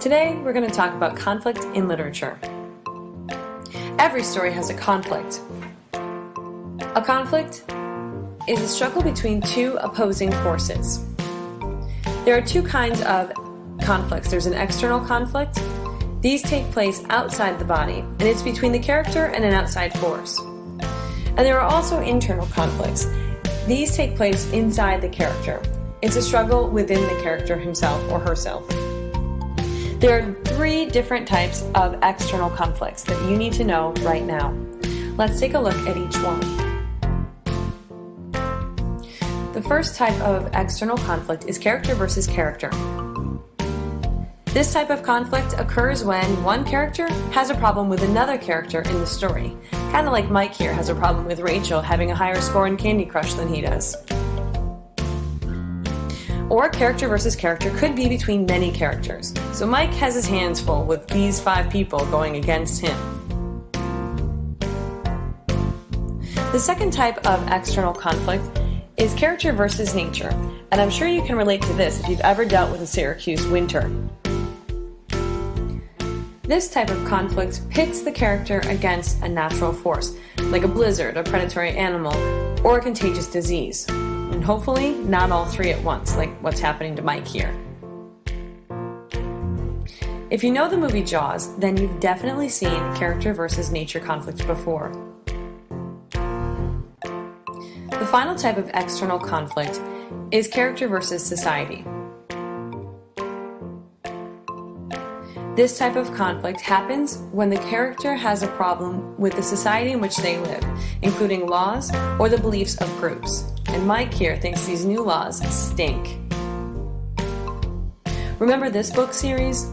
Today, we're going to talk about conflict in literature. Every story has a conflict. A conflict is a struggle between two opposing forces. There are two kinds of conflicts. There's an external conflict. These take place outside the body, and it's between the character and an outside force. And there are also internal conflicts. These take place inside the character. It's a struggle within the character himself or herself. There are three different types of external conflicts that you need to know right now. Let's take a look at each one. The first type of external conflict is character versus character. This type of conflict occurs when one character has a problem with another character in the story. Kind of like Mike here has a problem with Rachel having a higher score in Candy Crush than he does. Or character versus character could be between many characters. So Mike has his hands full with these 5 people going against him. The second type of external conflict is character versus nature. And I'm sure you can relate to this if you've ever dealt with a Syracuse winter. This type of conflict pits the character against a natural force, like a blizzard, a predatory animal, or a contagious disease. And hopefully not all three at once, like what's happening to Mike here. If you know the movie Jaws, then you've definitely seen character versus nature conflict before. The final type of external conflict is character versus society. This type of conflict happens when the character has a problem with the society in which they live, including laws or the beliefs of groups. And Mike here thinks these new laws stink. Remember this book series?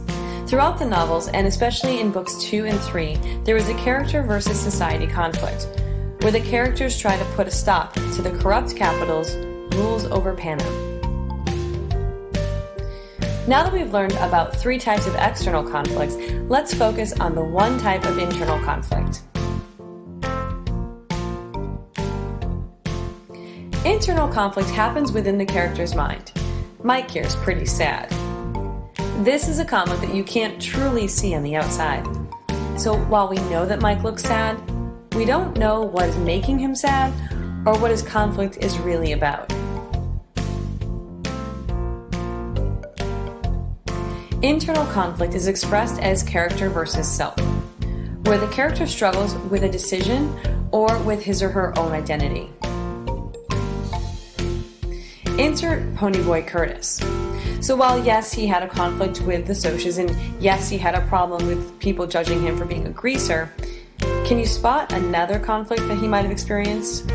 Throughout the novels, and especially in books 2 and 3, there is a character versus society conflict, where the characters try to put a stop to the corrupt capital's rules over Panem. Now that we've learned about 3 types of external conflicts, let's focus on the one type of internal conflict. Internal conflict happens within the character's mind. Mike here is pretty sad. This is a conflict that you can't truly see on the outside. So while we know that Mike looks sad, we don't know what is making him sad or what his conflict is really about. Internal conflict is expressed as character versus self, where the character struggles with a decision or with his or her own identity. Insert Ponyboy Curtis. So while yes, he had a conflict with the Socs, and yes, he had a problem with people judging him for being a greaser, can you spot another conflict that he might have experienced?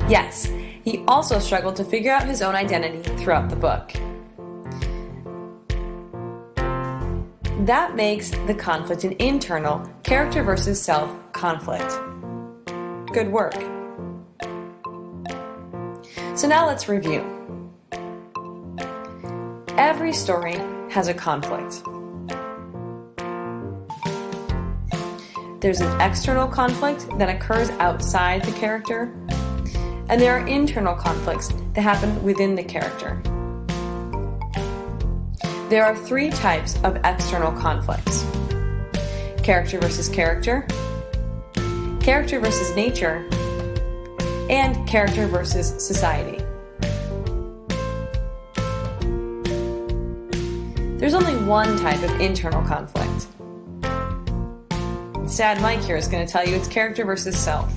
Yes, he also struggled to figure out his own identity throughout the book. That makes the conflict an internal character versus self conflict. Good work. So now let's review. Every story has a conflict. There's an external conflict that occurs outside the character, and there are internal conflicts that happen within the character. There are 3 types of external conflicts: character versus character, character versus nature, and character versus society. There's only one type of internal conflict. Sad Mike here is going to tell you it's character versus self.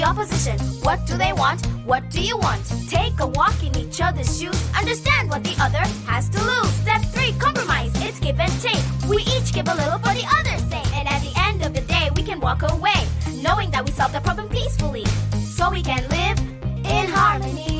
the opposition. What do they want? What do you want? Take a walk in each other's shoes. Understand what the other has to lose. Step 3, compromise. It's give and take. We each give a little for the other's sake. And at the end of the day, we can walk away, knowing that we solved the problem peacefully, so we can live in harmony.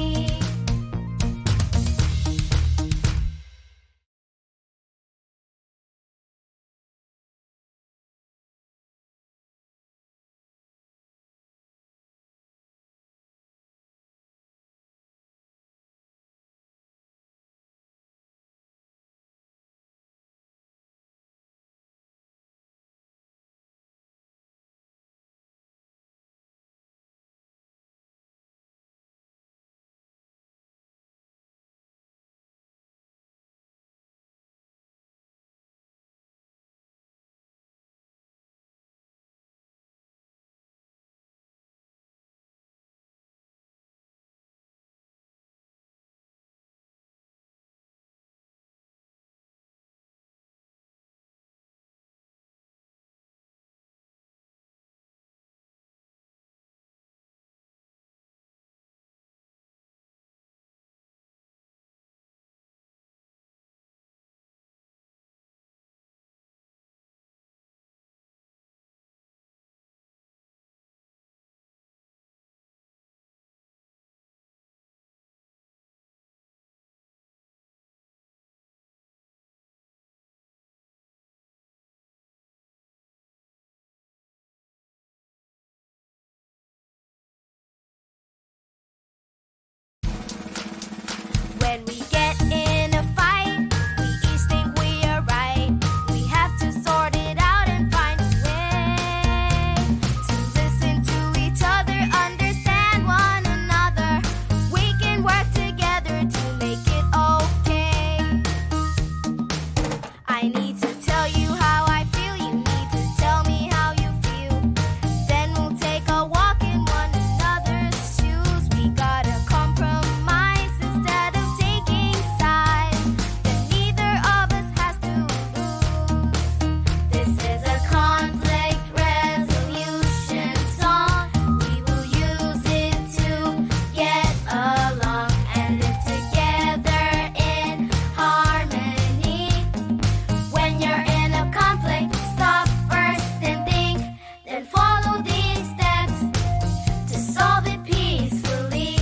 When we get in a fight, we each think we are right. We have to sort it out and find a way to listen to each other, understand one another. We can work together to make it okay. I need to tell you how I feel, you need to tell me how you feel. Then we'll take a walk in one another's shoes. We gotta compromise instead of taking sides that neither of us has to lose. This is a conflict resolution song. We will use it to get along and live together in harmony. When you're in a conflict, stop first and think, then follow these steps to solve it peacefully.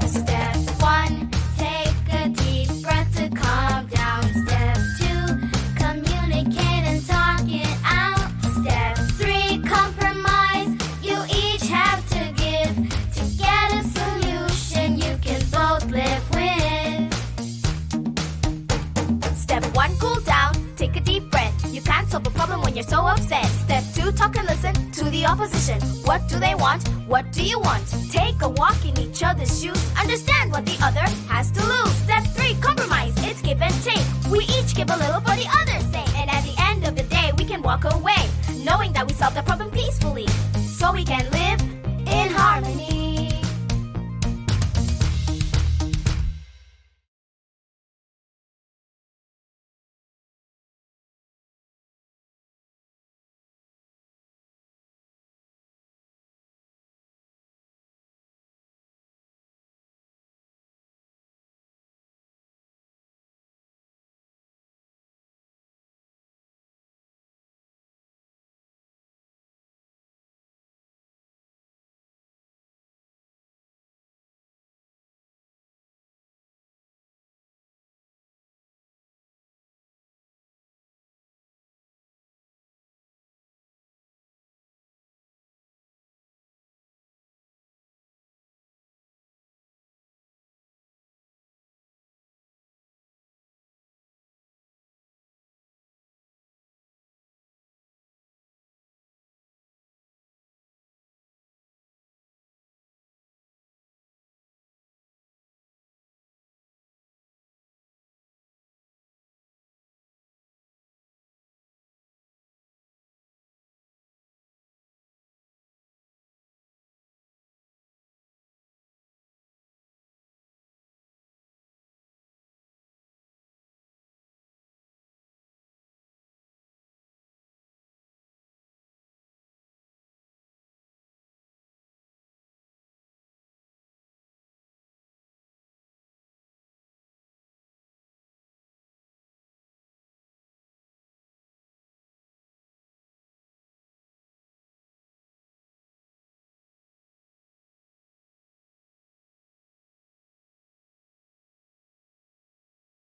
Step 1, take a deep breath to calm down. Step 2, communicate and talk it out. Step 3, compromise. You each have to give to get a solution you can both live with. Step 1, cool down, take a deep breath. You can't solve a problem when you're so upset. Step 2, talk and listen to the opposition. What do they want? What do you want? Take a walk in each other's shoes. Understand what the other has to lose. Step 3, compromise. It's give and take. We each give a little for the other's sake. And at the end of the day, we can walk away, knowing that we solved the problem peacefully, so we can live